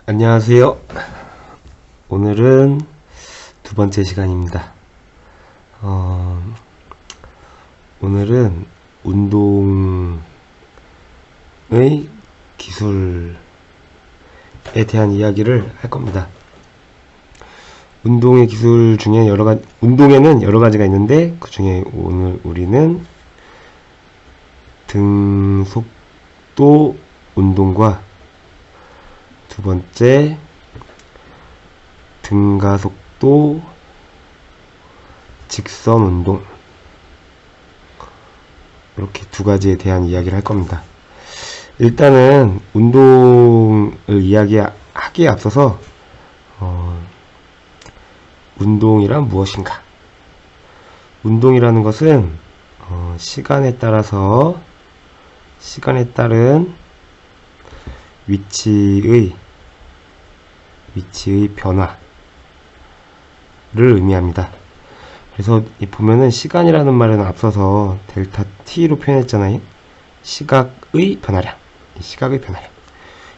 안녕하세요. 오늘은 두 번째 시간입니다. 오늘은 운동의 기술에 대한 이야기를 할 겁니다. 운동의 기술 중에 운동에는 여러 가지가 있는데, 그 중에 오늘 우리는 등속도 운동과 두 번째 등가속도 직선 운동, 이렇게 두 가지에 대한 이야기를 할 겁니다. 일단은 운동을 이야기하기에 앞서서 운동이란 무엇인가? 운동이라는 것은 시간에 따른 위치의 변화를 의미합니다. 그래서 보면은 시간이라는 말은 앞서서 델타 t로 표현했잖아요. 시각의 변화량.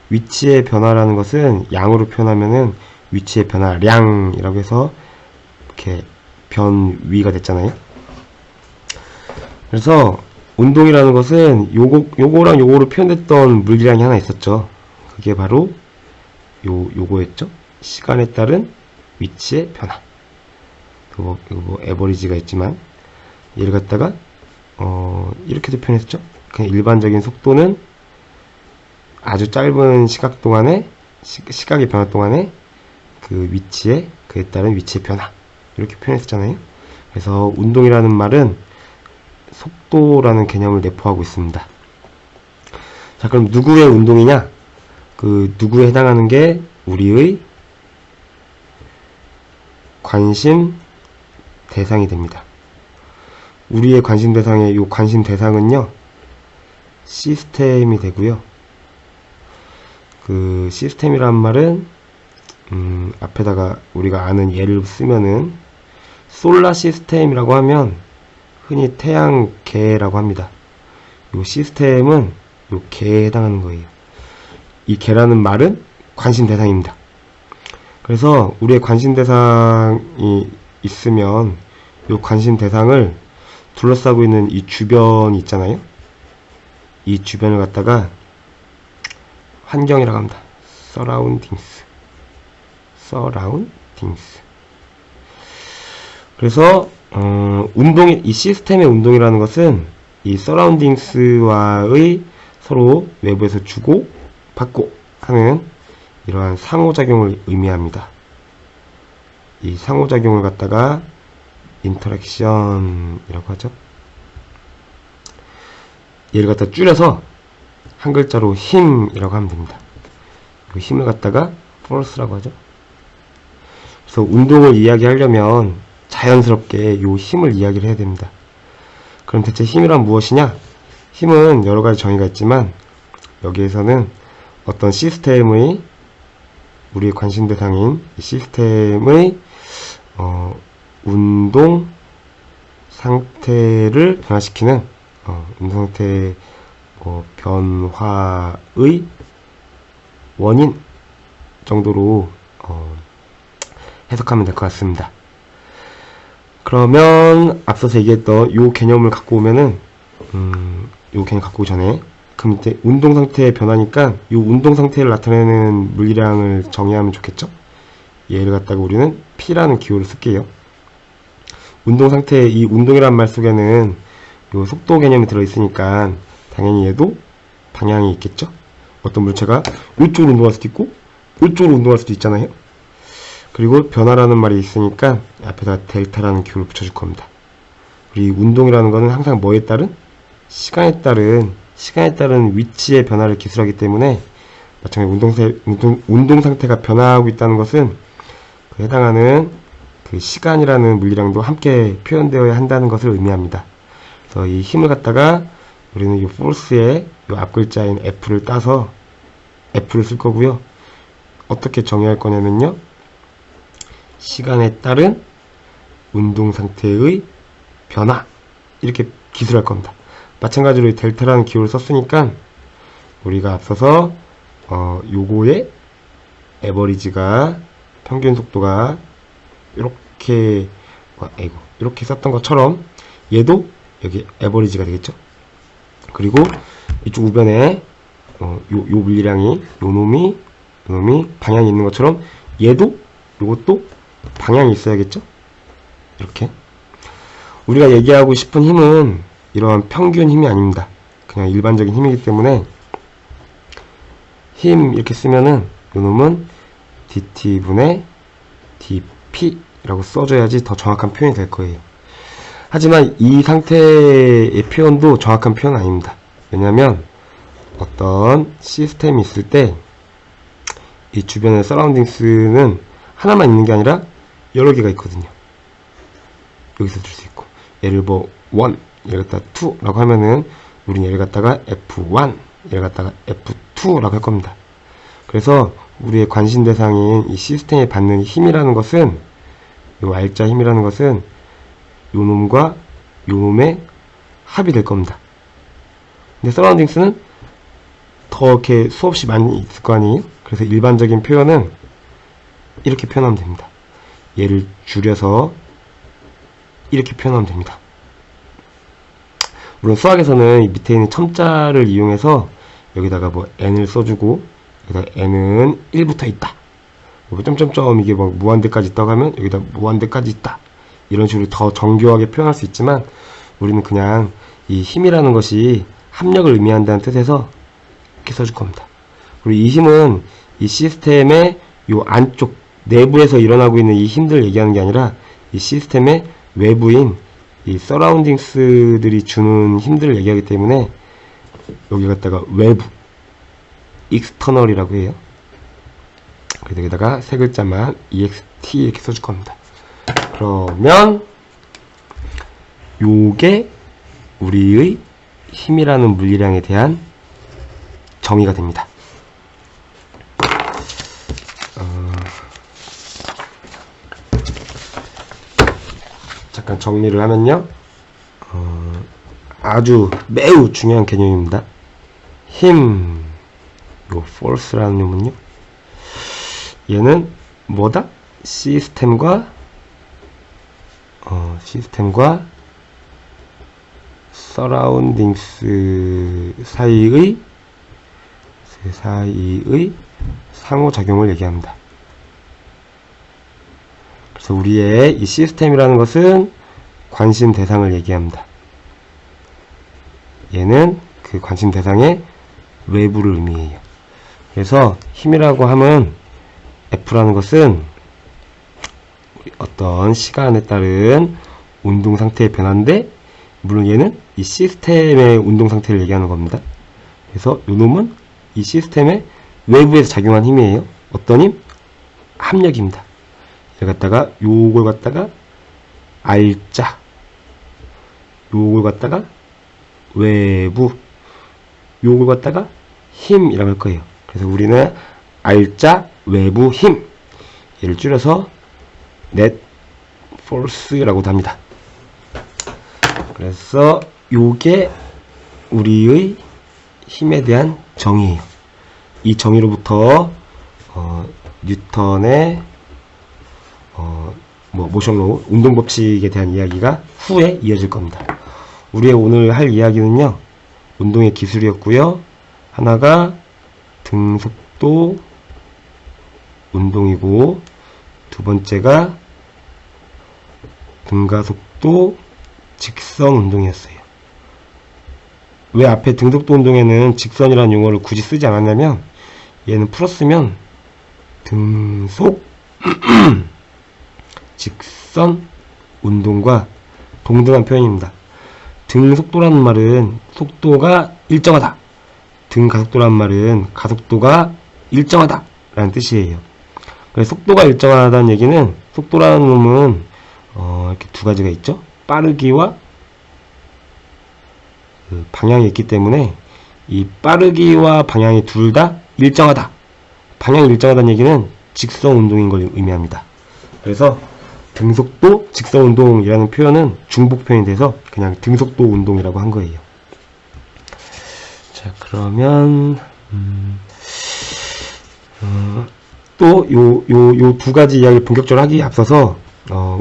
위치의 변화라는 것은 양으로 표현하면은 위치의 변화량이라고 해서 이렇게 변위가 됐잖아요. 그래서 운동이라는 것은 요거랑 요거로 표현됐던 물리량이 하나 있었죠. 그게 바로 요거였죠. 시간에 따른 위치의 변화. 뭐 에버리지가 있지만, 얘를 갖다가 이렇게도 표현했죠. 그냥 일반적인 속도는 아주 짧은 시각 동안에, 시각의 변화 동안에 그에 따른 위치의 변화, 이렇게 표현했잖아요. 그래서 운동이라는 말은 속도라는 개념을 내포하고 있습니다. 자, 그럼 누구의 운동이냐? 누구에 해당하는 게 우리의 관심 대상이 됩니다. 우리의 관심 대상의 요 관심 대상은요, 시스템이 되고요. 그 시스템이란 말은 앞에다가 우리가 아는 예를 쓰면은 솔라 시스템이라고 하면 흔히 태양계라고 합니다. 요 시스템은 요 계에 해당하는 거예요. 이 계라는 말은 관심 대상입니다. 그래서 우리의 관심 대상이 있으면 요 관심 대상을 둘러싸고 있는 이 주변이 있잖아요. 이 주변을 갖다가 환경이라고 합니다. 서라운딩스. 그래서 이 시스템의 운동이라는 것은 이 서라운딩스와의 서로 외부에서 주고 받고 하는 이러한 상호작용을 의미합니다. 이 상호작용을 갖다가 인터랙션이라고 하죠. 얘를 갖다 줄여서 한 글자로 힘이라고 하면 됩니다. 그 힘을 갖다가 force라고 하죠. 그래서 운동을 이야기하려면 자연스럽게 요 힘을 이야기를 해야 됩니다. 그럼 대체 힘이란 무엇이냐? 힘은 여러 가지 정의가 있지만, 여기에서는 어떤 시스템의, 우리의 관심 대상인 이 시스템의 운동 상태를 변화시키는 운동 상태 변화의 원인 정도로 해석하면 될 것 같습니다. 그러면 앞서서 얘기했던 요 개념을 갖고 오면은 요 개념 갖고 오기 전에, 그럼 이제 운동 상태의 변화니까 요 운동 상태를 나타내는 물리량을 정의하면 좋겠죠. 얘를 갖다가 우리는 P라는 기호를 쓸게요. 운동 상태의 이 운동이라는 말 속에는 요 속도 개념이 들어있으니까 당연히 얘도 방향이 있겠죠. 어떤 물체가 이쪽으로 운동할 수도 있고 이쪽으로 운동할 수도 있잖아요. 그리고 변화라는 말이 있으니까 앞에다 델타라는 기호를 붙여줄 겁니다. 우리 운동이라는 거는 항상 뭐에 따른? 시간에 따른 위치의 변화를 기술하기 때문에, 마찬가지로 운동 상태가 변화하고 있다는 것은 그 해당하는 그 시간이라는 물리량도 함께 표현되어야 한다는 것을 의미합니다. 그래서 이 힘을 갖다가 우리는 이 force의 이 앞글자인 F를 따서 F를 쓸 거고요. 어떻게 정의할 거냐면요, 시간에 따른 운동 상태의 변화, 이렇게 기술할 겁니다. 마찬가지로 델타라는 기호를 썼으니까 우리가 앞서서 요거의 에버리지가 평균 속도가 이렇게 이렇게 썼던 것처럼 얘도 여기 에버리지가 되겠죠. 그리고 이쪽 우변에 요 물리량이 요 놈이 방향이 있는 것처럼 얘도 요것도 방향이 있어야겠죠. 이렇게 우리가 얘기하고 싶은 힘은 이런 평균 힘이 아닙니다. 그냥 일반적인 힘이기 때문에 힘 이렇게 쓰면은 요 놈은 dt분의 dp 라고 써줘야지 더 정확한 표현이 될 거예요. 하지만 이 상태의 표현도 정확한 표현은 아닙니다. 왜냐하면 어떤 시스템이 있을 때 이 주변의 서라운딩스는 하나만 있는 게 아니라 여러 개가 있거든요. 여기서 줄 수 있고, 얘를 1, 얘를 갖다 2 라고 하면은 우린 얘를 갖다가 F1, 얘를 갖다가 F2 라고 할 겁니다. 그래서 우리의 관심 대상인 이 시스템에 받는 힘이라는 것은, 요 R자 힘이라는 것은 요 놈과 요 놈의 합이 될 겁니다. 근데 서라운딩스는 더 이렇게 수없이 많이 있을 거 아니에요? 그래서 일반적인 표현은 이렇게 표현하면 됩니다. 얘를 줄여서 이렇게 표현하면 됩니다. 물론 수학에서는 이 밑에 있는 첨자를 이용해서 여기다가 n을 써주고, 여기다 n은 1부터 있다. 점점점 이게 무한대까지 있다고 하면 여기다 무한대까지 있다. 이런 식으로 더 정교하게 표현할 수 있지만, 우리는 그냥 이 힘이라는 것이 합력을 의미한다는 뜻에서 이렇게 써줄 겁니다. 그리고 이 힘은 이 시스템의 요 안쪽 내부에서 일어나고 있는 이 힘들을 얘기하는 게 아니라 이 시스템의 외부인 이 서라운딩스들이 주는 힘들을 얘기하기 때문에 여기 갖다가 외부 external이라고 해요. 그래서 여기다가 세 글자만 ext 이렇게 써줄 겁니다. 그러면 요게 우리의 힘이라는 물리량에 대한 정의가 됩니다. 잠깐 정리를 하면요, 아주 매우 중요한 개념입니다. 힘, 요 force라는 놈은요, 얘는 뭐다? 시스템과 서라운딩스 사이의 상호작용을 얘기합니다. 그래서 우리의 이 시스템이라는 것은 관심 대상을 얘기합니다. 얘는 그 관심 대상의 외부를 의미해요. 그래서 힘이라고 하면 F라는 것은 어떤 시간에 따른 운동 상태의 변화인데, 물론 얘는 이 시스템의 운동 상태를 얘기하는 겁니다. 그래서 이 놈은 이 시스템의 외부에서 작용한 힘이에요. 어떤 힘? 합력입니다. 요걸 갖다가 R자, 요걸 갖다가 외부, 요걸 갖다가 힘이라고 할 거예요. 그래서 우리는 R자, 외부, 힘, 얘를 줄여서 net force라고도 합니다. 그래서 요게 우리의 힘에 대한 정의예요. 이 정의로부터 뉴턴의 모션로, 운동 법칙에 대한 이야기가 후에 이어질 겁니다. 우리의 오늘 할 이야기는요, 운동의 기술이었고요. 하나가 등속도 운동이고, 두 번째가 등가속도 직선 운동이었어요. 왜 앞에 등속도 운동에는 직선이라는 용어를 굳이 쓰지 않았냐면, 얘는 풀었으면 등속 직선 운동과 동등한 표현입니다. 등속도라는 말은 속도가 일정하다, 등가속도라는 말은 가속도가 일정하다 라는 뜻이에요. 그래서 속도가 일정하다는 얘기는, 속도라는 놈은 이렇게 두 가지가 있죠. 빠르기와 방향이 있기 때문에 이 빠르기와 방향이 둘 다 일정하다, 방향이 일정하다는 얘기는 직선 운동인 걸 의미합니다. 그래서 등속도 직선 운동이라는 표현은 중복 표현이 돼서 그냥 등속도 운동이라고 한 거예요. 자, 그러면 또 요 두 가지 이야기를 본격적으로 하기에 앞서서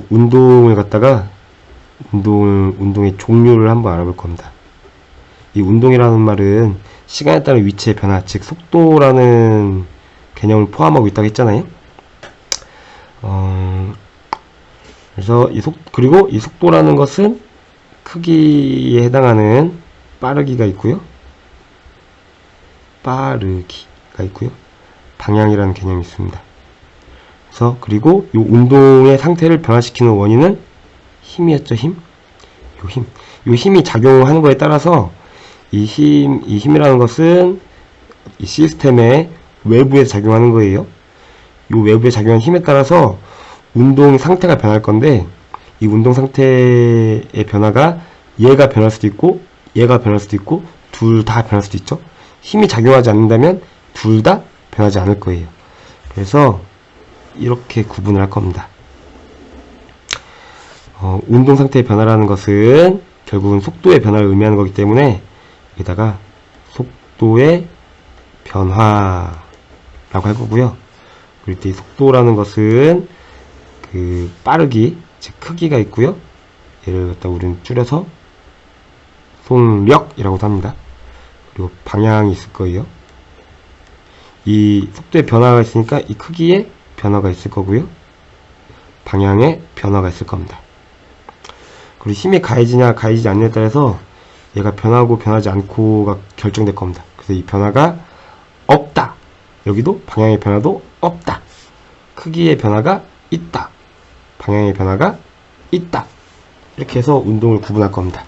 운동을 갖다가 운동의 종류를 한번 알아볼 겁니다. 이 운동이라는 말은 시간에 따른 위치의 변화, 즉 속도라는 개념을 포함하고 있다고 했잖아요. 그래서 그리고 이 속도라는 것은 크기에 해당하는 빠르기가 있고요. 방향이라는 개념이 있습니다. 그래서 그리고 이 운동의 상태를 변화시키는 원인은 힘이었죠, 힘. 요 힘이 작용하는 거에 따라서 이 힘이라는 것은 이 시스템의 외부에 작용하는 거예요. 이 외부에 작용하는 힘에 따라서 운동 상태가 변할 건데, 이 운동 상태의 변화가 얘가 변할 수도 있고 얘가 변할 수도 있고 둘 다 변할 수도 있죠. 힘이 작용하지 않는다면 둘 다 변하지 않을 거예요. 그래서 이렇게 구분을 할 겁니다. 운동 상태의 변화라는 것은 결국은 속도의 변화를 의미하는 거기 때문에 여기다가 속도의 변화라고 할 거고요. 그럴 때 이 속도라는 것은 그 빠르기, 즉 크기가 있고요. 얘를 갖다 우리는 줄여서 속력이라고도 합니다. 그리고 방향이 있을 거예요. 이 속도의 변화가 있으니까 이 크기에 변화가 있을 거고요. 방향에 변화가 있을 겁니다. 그리고 힘이 가해지냐 가해지지 않느냐에 따라서 얘가 변하고 변하지 않고가 결정될 겁니다. 그래서 이 변화가 없다. 여기도 방향의 변화도 없다. 크기의 변화가 있다. 방향의 변화가 있다. 이렇게 해서 운동을 구분할 겁니다.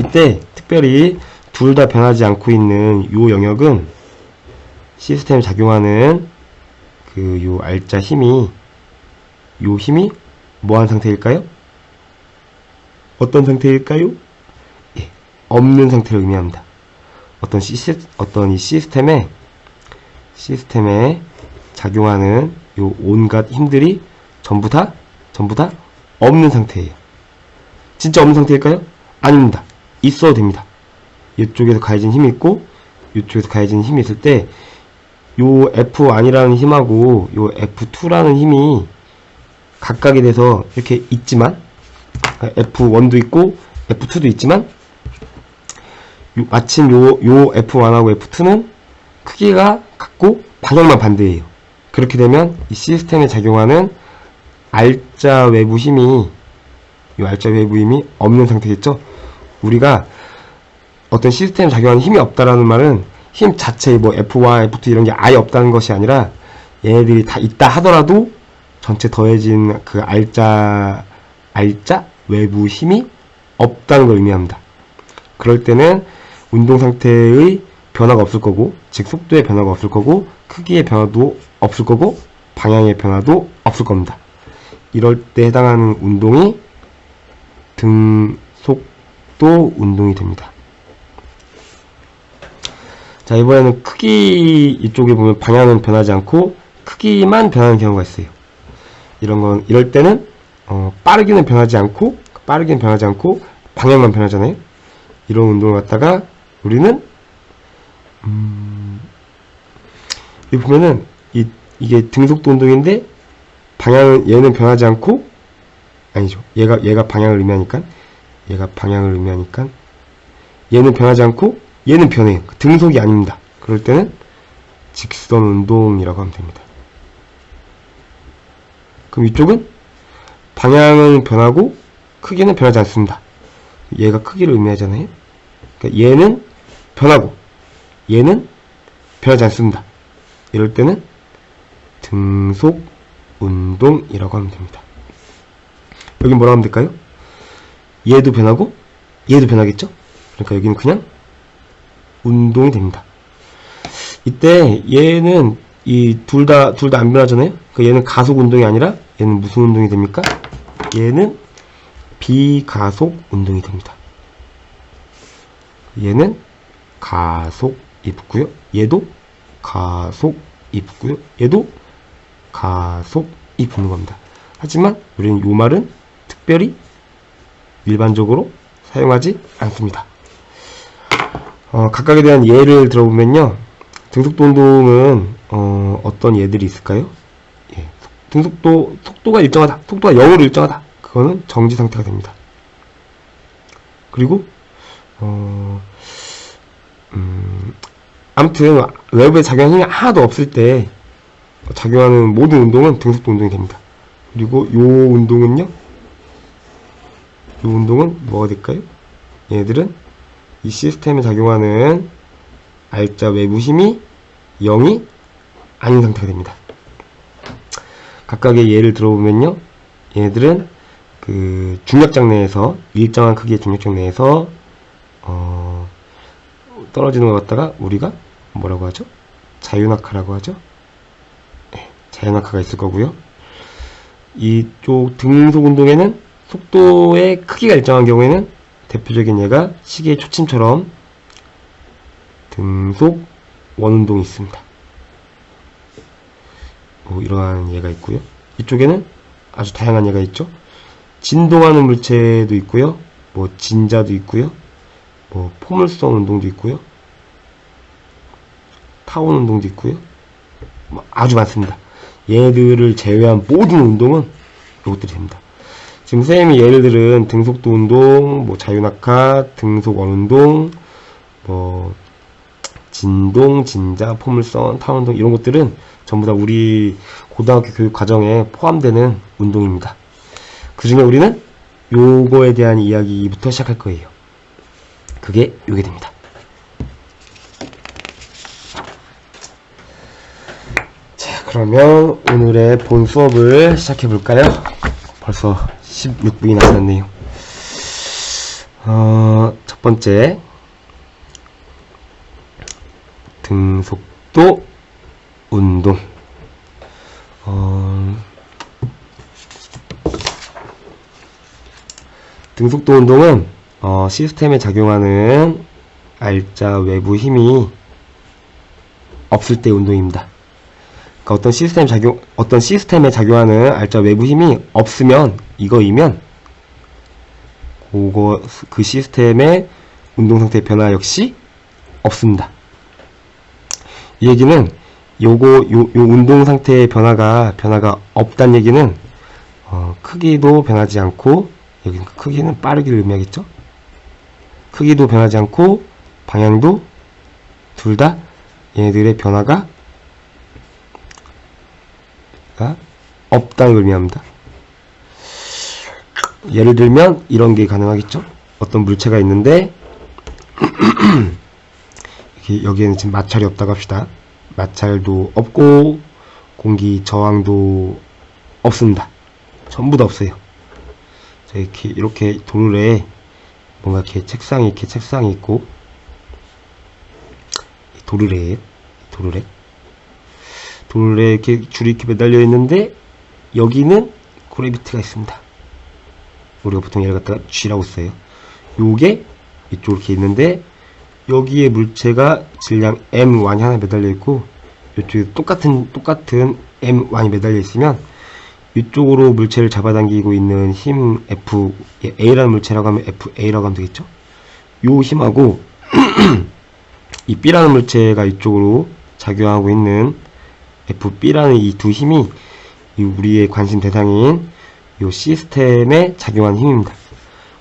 이때 특별히 둘 다 변하지 않고 있는 요 영역은 시스템에 작용하는 요 알짜 힘이, 요 힘이 뭐한 상태일까요? 어떤 상태일까요? 예, 없는 상태를 의미합니다. 어떤 이 시스템에 작용하는 요 온갖 힘들이 전부 다 없는 상태예요. 진짜 없는 상태일까요? 아닙니다. 있어도 됩니다. 이쪽에서 가해진 힘이 있고 이쪽에서 가해진 힘이 있을 때 요 F1이라는 힘하고 요 F2라는 힘이 각각에 대해서 이렇게 있지만, F1도 있고 F2도 있지만 마침 요 F1하고 F2는 크기가 같고 방향만 반대예요. 그렇게 되면 이 시스템에 작용하는 알짜 외부 힘이, 이 알짜 외부 힘이 없는 상태겠죠? 우리가 어떤 시스템에 작용하는 힘이 없다라는 말은 힘 자체, 뭐 F1, F2 이런 게 아예 없다는 것이 아니라 얘네들이 다 있다 하더라도 전체 더해진 그 알짜 외부 힘이 없다는 걸 의미합니다. 그럴 때는 운동 상태의 변화가 없을 거고, 즉 속도의 변화가 없을 거고, 크기의 변화도 없을 거고, 방향의 변화도 없을 겁니다. 이럴 때 해당하는 운동이 등속도 운동이 됩니다. 자, 이번에는 크기 이쪽에 보면 방향은 변하지 않고 크기만 변하는 경우가 있어요. 이럴 때는 빠르기는 변하지 않고 방향만 변하잖아요. 이런 운동을 갖다가 우리는 여기 보면은 이게 등속도 운동인데 방향은 얘는 변하지 않고, 아니죠. 얘가 방향을 의미하니까 얘는 변하지 않고 얘는 변해요. 등속이 아닙니다. 그럴 때는 직선 운동이라고 하면 됩니다. 그럼 이쪽은 방향은 변하고 크기는 변하지 않습니다. 얘가 크기를 의미하잖아요. 그러니까 얘는 변하고 얘는 변하지 않습니다. 이럴 때는 등속 운동이라고 하면 됩니다. 여기 뭐라고 하면 될까요? 얘도 변하고 얘도 변하겠죠? 그러니까 여기는 그냥 운동이 됩니다. 이때 얘는 이 둘 다 안 변하잖아요. 그러니까 얘는 가속 운동이 아니라 얘는 무슨 운동이 됩니까? 얘는 비가속 운동이 됩니다. 얘는 가속이 붙고요. 얘도 가속이 붙고요. 얘도 가속이 붙는 겁니다. 하지만 우리는 이 말은 특별히 일반적으로 사용하지 않습니다. 각각에 대한 예를 들어보면요. 등속도 운동은 어떤 얘들이 있을까요? 예, 속도가 일정하다. 속도가 0으로 일정하다. 그거는 정지 상태가 됩니다. 그리고, 아무튼, 외부에 작용하는 힘이 하나도 없을 때, 작용하는 모든 운동은 등속도 운동이 됩니다. 그리고 요 운동은요? 요 운동은 뭐가 될까요? 얘들은 이 시스템에 작용하는 알짜 외부 힘이 0이 아닌 상태가 됩니다. 각각의 예를 들어보면요. 얘들은 그 중력장 내에서 일정한 크기의 중력장 내에서 떨어지는 것 같다가 우리가 뭐라고 하죠? 자유낙하라고 하죠. 네, 자유낙하가 있을 거고요. 이쪽 등속 운동에는 속도의 크기가 일정한 경우에는 대표적인 예가 시계의 초침처럼 등속 원운동이 있습니다. 이러한 예가 있고요. 이쪽에는 아주 다양한 예가 있죠. 진동하는 물체도 있고요. 진자도 있고요. 포물선 운동도 있고요. 타원 운동도 있고요. 아주 많습니다. 얘들을 제외한 모든 운동은 이것들이 됩니다. 지금 선생님이 예를 들은 등속도 운동, 자유낙하, 등속 원운동, 진동, 진자, 포물선, 타원 운동 이런 것들은 전부 다 우리 고등학교 교육 과정에 포함되는 운동입니다. 그 중에 우리는 요거에 대한 이야기부터 시작할 거예요. 그게 요게 됩니다. 자, 그러면 오늘의 본 수업을 시작해 볼까요? 벌써 16분이 남았네요. 첫 번째, 등속도 운동. 등속도 운동은 시스템에 작용하는 알짜 외부 힘이 없을 때 운동입니다. 그러니까 어떤 시스템에 작용하는 알짜 외부 힘이 없으면 이거이면 그 시스템의 운동 상태의 변화 역시 없습니다. 이 얘기는 요 운동 상태의 변화가 없다는 얘기는 크기도 변하지 않고, 여기 크기는 빠르기를 의미하겠죠? 크기도 변하지 않고 방향도 둘 다 얘네들의 변화가 없다는 걸 의미합니다. 예를 들면 이런 게 가능하겠죠? 어떤 물체가 있는데 여기에는 지금 마찰이 없다고 합시다. 마찰도 없고 공기 저항도 없습니다. 전부 다 없어요. 자, 이렇게 도르래 뭔가 책상이 있고, 도르래예요. 도르래 이렇게 줄이 이렇게 매달려 있는데 여기는 그래비티가 있습니다. 우리가 보통 얘를 갖다가 G라고 써요. 요게 이쪽으로 이렇게 있는데 여기에 물체가 질량 M1이 하나 매달려 있고 이쪽에 똑같은 M1이 매달려 있으면 이쪽으로 물체를 잡아당기고 있는 힘 F, A라는 물체라고 하면 FA라고 하면 되겠죠? 요 힘하고 이 B라는 물체가 이쪽으로 작용하고 있는 FB라는 이 두 힘이 우리의 관심 대상인 이 시스템에 작용하는 힘입니다.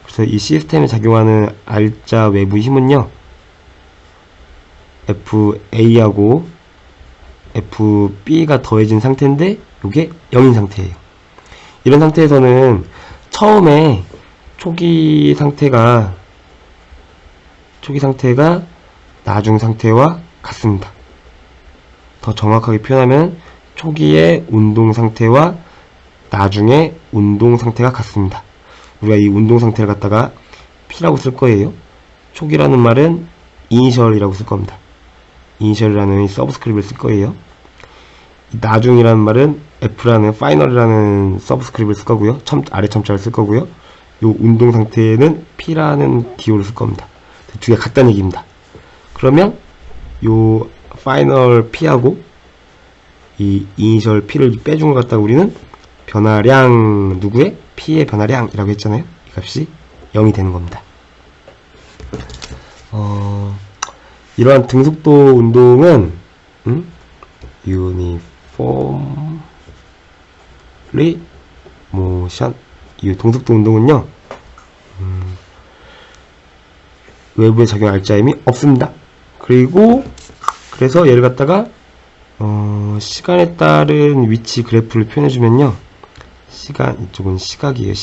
그래서 이 시스템에 작용하는 알짜 외부 힘은요, FA하고 FB가 더해진 상태인데 이게 0인 상태예요. 이런 상태에서는 처음에 초기 상태가 나중 상태와 같습니다. 더 정확하게 표현하면 초기의 운동 상태와 나중에 운동 상태가 같습니다. 우리가 이 운동 상태를 갖다가 P라고 쓸 거예요. 초기라는 말은 이니셜이라고 쓸 겁니다. 이니셜이라는 서브스크립트를 쓸 거예요. 나중이라는 말은 F라는 파이널이라는 서브스크립트를 쓸 거고요. 아래 첨자를 쓸 거고요. 요 운동 상태는 P라는 기호를 쓸 겁니다. 두 개가 같다는 얘기입니다. 그러면 요 파이널 P하고 이 이니셜 P를 빼준 것 같다 우리는 변화량 누구의? P의 변화량이라고 했잖아요. 이 값이 0이 되는 겁니다. 이러한 등속도 운동은 uniformly motion. 이 동속도 운동은요, 외부에 적용할 자임이 없습니다. 그래서 얘를 갖다가 시간에 따른 위치 그래프를 표현해주면요, 이쪽은 시각이에요.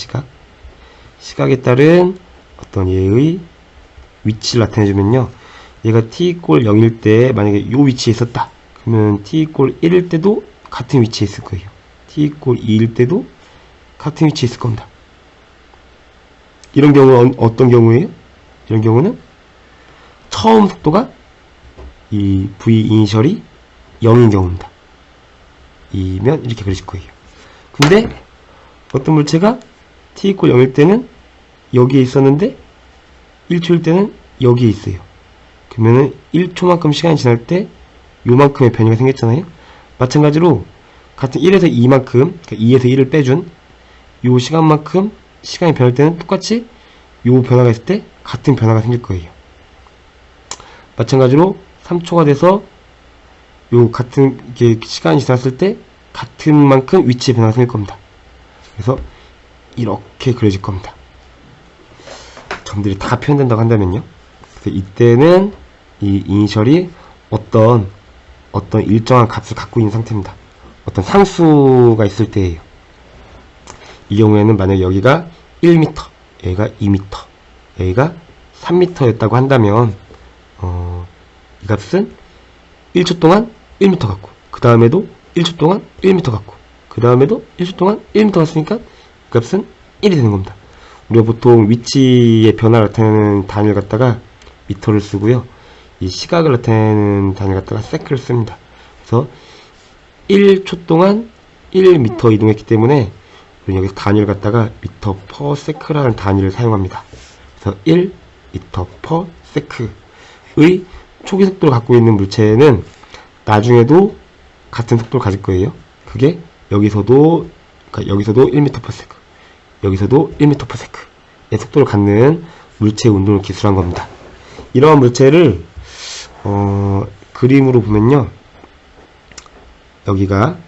시각에 따른 어떤 얘의 위치를 나타내주면요, 얘가 t=0일 때 만약에 요 위치에 있었다 그러면 t=1일 때도 같은 위치에 있을 거예요. t=2일 때도 같은 위치에 있을 겁니다. 이런 경우는 어떤 경우예요? 이런 경우는 처음 속도가 이 v 이니셜이 0인 경우입니다. 이면 이렇게 그리실 거예요. 근데 어떤 물체가 t=0일 때는 여기에 있었는데 1초일 때는 여기에 있어요. 그러면은 1초만큼 시간이 지날 때 요만큼의 변이가 생겼잖아요. 마찬가지로 같은 1에서 2만큼, 그러니까 2에서 1을 빼준 요 시간만큼 시간이 변할 때는 똑같이 요 변화가 있을 때 같은 변화가 생길 거예요. 마찬가지로 3초가 돼서 요 같은 게 시간이 지났을 때 같은 만큼 위치의 변화가 생길 겁니다. 그래서 이렇게 그려질 겁니다. 점들이 다 표현된다고 한다면요. 그래서 이때는 이 이니셜이 어떤 일정한 값을 갖고 있는 상태입니다. 어떤 상수가 있을 때예요. 이 경우에는 만약 여기가 1m, 여기가 2m, 여기가 3m였다고 한다면 이 값은 1초 동안 1m 같고, 그 다음에도 1초 동안 1m 같고, 그 다음에도 1초 동안 1m 같으니까 이 값은 1이 되는 겁니다. 우리가 보통 위치의 변화를 나타내는 단위를 갖다가 미터를 쓰고요, 이 시각을 나타내는 단위를 갖다가 세크를 씁니다. 그래서 1초 동안 1m 이동했기 때문에 우리는 여기서 단위를 갖다가 미터 퍼 세크라는 단위를 사용합니다. 그래서 1 미터 퍼 세크의 초기 속도를 갖고 있는 물체는 나중에도 같은 속도를 가질 거예요. 그게 여기서도 1m per second, 여기서도 1m per second의 속도를 갖는 물체의 운동을 기술한 겁니다. 이러한 물체를 그림으로 보면요, 여기가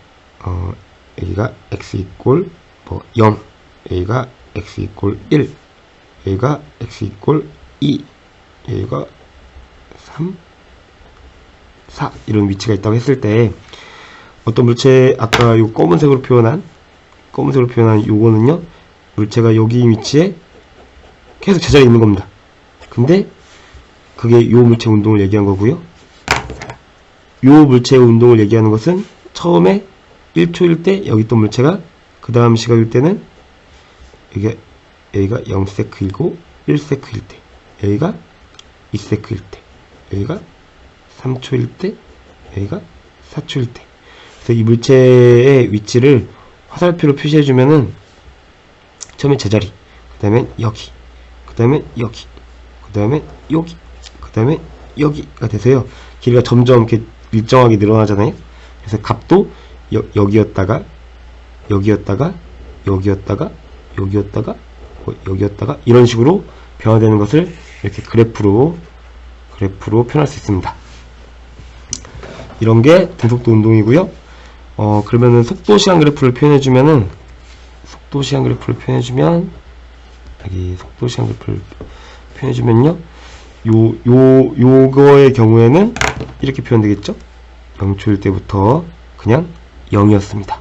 x 이꼴 0, 여기가 x 이꼴 1, 여기가 x 이꼴 2, 여기가 3, 4 이런 위치가 있다고 했을 때 어떤 물체, 아까 요 검은색으로 표현한 요거는요, 물체가 여기 위치에 계속 제자리에 있는 겁니다. 근데 그게 요 물체 운동을 얘기한 거고요, 요 물체의 운동을 얘기하는 것은 처음에 1초일 때 여기 있던 물체가 그 다음 시각일 때는 여기가 0세크이고 1세크일 때, 여기가 2세크일 때, 여기가 3초일 때, 여기가 4초일 때. 그래서 이 물체의 위치를 화살표로 표시해주면은 처음에 제자리, 그 다음에 여기, 그 다음에 여기, 그 다음에 여기, 그 다음에 여기가 돼서요, 길이가 점점 이렇게 일정하게 늘어나잖아요. 그래서 값도 여기였다가 여기였다가 여기였다가 여기였다가 여기였다가 이런 식으로 변화되는 것을 이렇게 그래프로 표현할 수 있습니다. 이런 게 등속도 운동이고요. 그러면은 속도 시간 그래프를 표현해주면 여기 속도 시간 그래프를 표현해주면요, 요거의 경우에는 이렇게 표현되겠죠? 0초일 때부터 그냥 0이었습니다.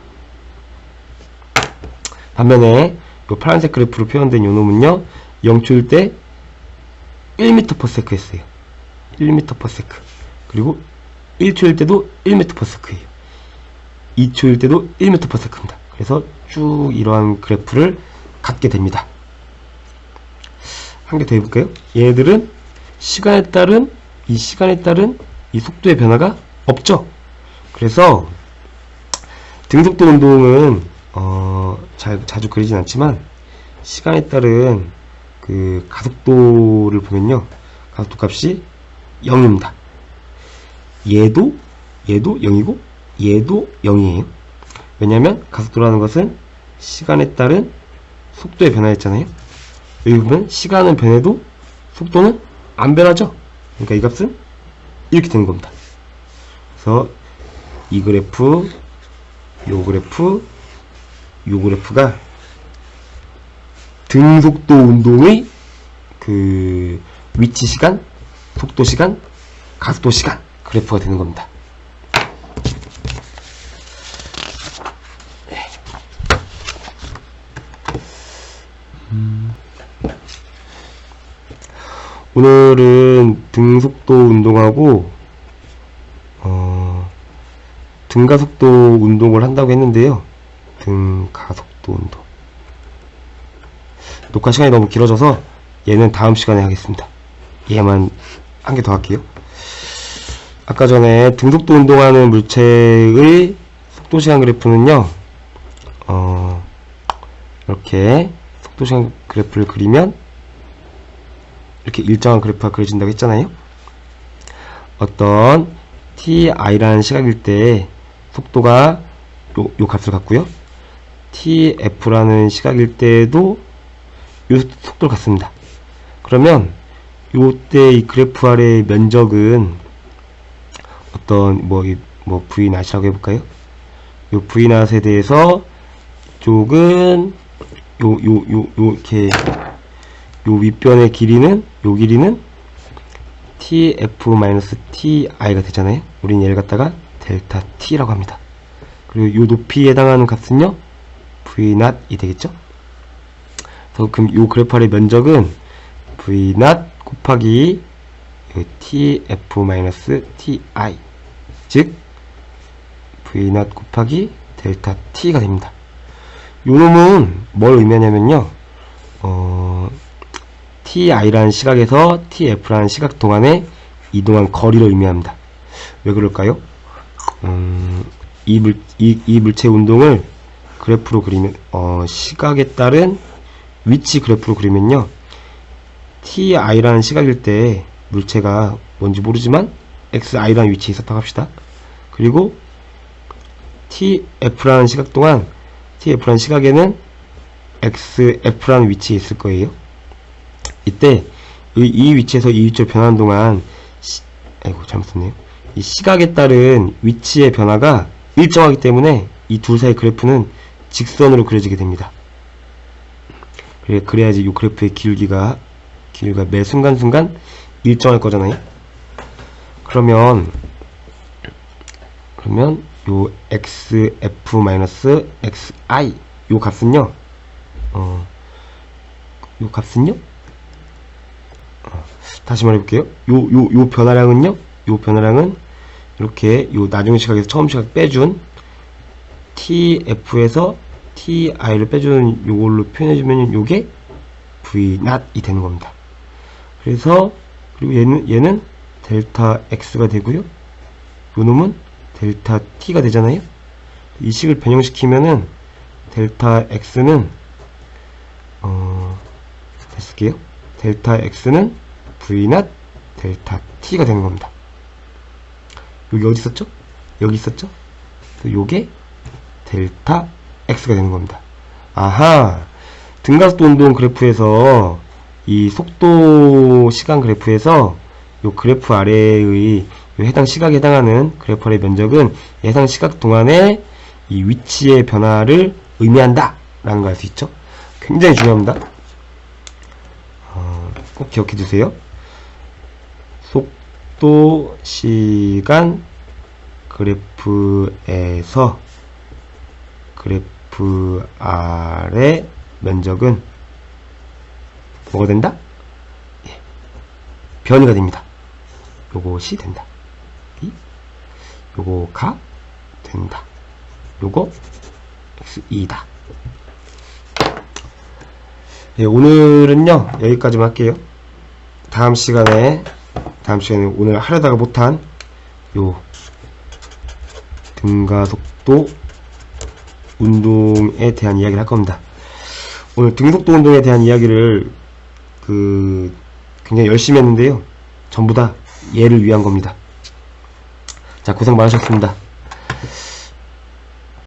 반면에 요 파란색 그래프로 표현된 요 놈은요, 0초일 때 1m per sec 했어요. 1m per sec. 그리고 1초일 때도 1m per sec예요. 2초일 때도 1m per sec입니다. 그래서 쭉 이러한 그래프를 갖게 됩니다. 한 개 더 해볼까요? 얘네들은 시간에 따른 이 속도의 변화가 없죠. 그래서 등속도 운동은 자주 그리진 않지만 시간에 따른 그 가속도를 보면요, 가속도 값이 0입니다. 얘도 0이고 얘도 0이에요. 왜냐하면 가속도라는 것은 시간에 따른 속도의 변화였잖아요. 여기 보면 시간은 변해도 속도는 안 변하죠. 그러니까 이 값은 이렇게 되는 겁니다. 그래서 이 그래프, 요 그래프, 요 그래프가 등속도 운동의 그 위치 시간, 속도 시간, 가속도 시간 그래프가 되는 겁니다. 오늘은 등속도 운동하고 등가속도 운동을 한다고 했는데요. 등가속도 운동. 녹화 시간이 너무 길어져서 얘는 다음 시간에 하겠습니다. 얘만 한 개 더 할게요. 아까 전에 등속도 운동하는 물체의 속도 시간 그래프는요. 이렇게 속도 시간 그래프를 그리면 이렇게 일정한 그래프가 그려진다고 했잖아요. 어떤 ti라는 시각일 때 속도가 요 값을 갖고요. tf라는 시각일 때도 요 속도를 갖습니다. 그러면 요때 이 그래프 아래의 면적은 어떤 v 낫이라고 해볼까요? 요 v 낫에 대해서 쪽은 이렇게 요 윗변의 길이는 요 길이는 tf-ti가 되잖아요. 우린 얘를 갖다가 델타 t라고 합니다. 그리고 요 높이에 해당하는 값은요 v0이 되겠죠. 그래서 그럼 요 그래프 아래 면적은 v0 곱하기 tf-ti 즉 v0 곱하기 델타 t가 됩니다. 요 놈은 뭘 의미하냐면요 ti라는 시각에서 tf라는 시각 동안에 이동한 거리를 의미합니다. 왜 그럴까요? 이 물체 운동을 그래프로 그리면 시각에 따른 위치 그래프로 그리면요 ti라는 시각일 때 물체가 뭔지 모르지만 xi라는 위치에 있었다고 합시다. 그리고 tf라는 시각 동안 tf라는 시각에는 xf라는 위치에 있을 거예요. 이때 이 위치에서 이 위치로 변하는 동안 아이고 잘못 썼네요. 이 시각에 따른 위치의 변화가 일정하기 때문에 이 둘 사이 그래프는 직선으로 그려지게 됩니다. 그래야지 이 그래프의 길이가 매 순간순간 일정할 거잖아요. 그러면 요 xf-xi 요 값은요 요 값은요 다시 말해볼게요. 요 변화량은요 요 변화량은 이렇게 요 나중 시각에서 처음 시각 빼준 tf에서 ti를 빼주는 요걸로 표현해주면 요게 v0이 되는 겁니다. 그래서 그리고 얘는 델타 x가 되고요. 요 놈은 델타 t가 되잖아요. 이 식을 변형시키면은 델타 x는 됐을게요. 델타 x는 v0 델타 t가 되는 겁니다. 여기 어디 있었죠? 여기 있었죠? 요게 델타 x가 되는 겁니다. 아하, 등가속도 운동 그래프에서 이 속도 시간 그래프에서 요 그래프 아래의 요 해당 시각에 해당하는 그래프 아래 면적은 해당 시각 동안의 이 위치의 변화를 의미한다 라는 걸 알 수 있죠. 굉장히 중요합니다. 꼭 기억해 두세요. 속도 시간 그래프에서 그래프 아래 면적은 뭐가 된다? 예. 변이가 됩니다. 요것이 된다. 요거가 된다. 요거 x2다. 예, 오늘은요 여기까지만 할게요. 다음 시간에 오늘 하려다가 못한 요 등가속도 운동에 대한 이야기를 할 겁니다. 오늘 등속도 운동에 대한 이야기를 굉장히 열심히 했는데요. 전부 다 얘를 위한 겁니다. 자, 고생 많으셨습니다.